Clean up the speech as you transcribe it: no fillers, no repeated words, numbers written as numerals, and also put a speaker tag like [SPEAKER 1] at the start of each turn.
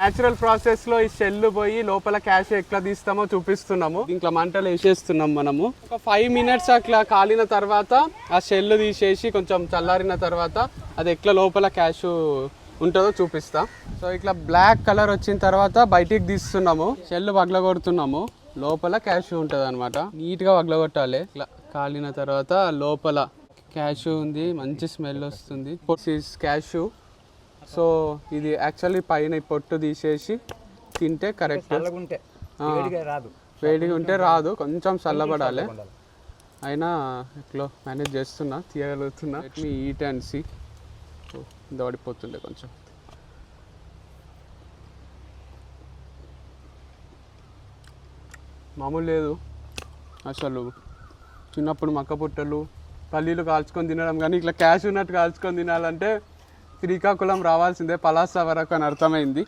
[SPEAKER 1] Natural process లో ఈ shell పోయి లోపల క్యాష్ ఎట్లా తీస్తామో చూపిస్తున్నాము. ఇంట్లో మంటలు వేసేస్తున్నాం మనము. ఒక 5 minutes అట్లా కాలిన తర్వాత ఆ షెల్ తీసేసి కొంచెం చల్లారిన తర్వాత అది ఎట్లా లోపల క్యాష్ ఉంటుందో చూపిస్తా. సో ఇట్లా బ్లాక్ కలర్ వచ్చిన తర్వాత బయటికి తీస్తున్నాము. షెల్ పగలగొడుతున్నాము. లోపల క్యాష్ ఉంటుంది అనమాట. నీట్గా పగలగొట్టాలి. ఇట్లా కాలిన తర్వాత లోపల క్యాష్ ఉంది. మంచి స్మెల్ వస్తుంది. క్యాష్. సో ఇది యాక్చువల్లీ పైన పొట్టు తీసేసి తింటే కరెక్ట్. వేడిగా ఉంటే రాదు, కొంచెం చల్లబడాలి. అయినా ఇట్లా మేనేజ్ చేస్తున్నా, తీయగలుగుతున్నా. మీ ఈట్ అండ్ సీ. దోడిపోతుండే కొంచెం. మామూలు లేదు అసలు. చిన్నప్పుడు మక్క పుట్టలు పల్లీలు కాల్చుకొని తినడం, కానీ ఇట్లా క్యాష్ ఉన్నట్టు కాల్చుకొని తినాలంటే శ్రీకాకుళం రావాల్సిందే, పలాస వరకు అని అర్థమైంది.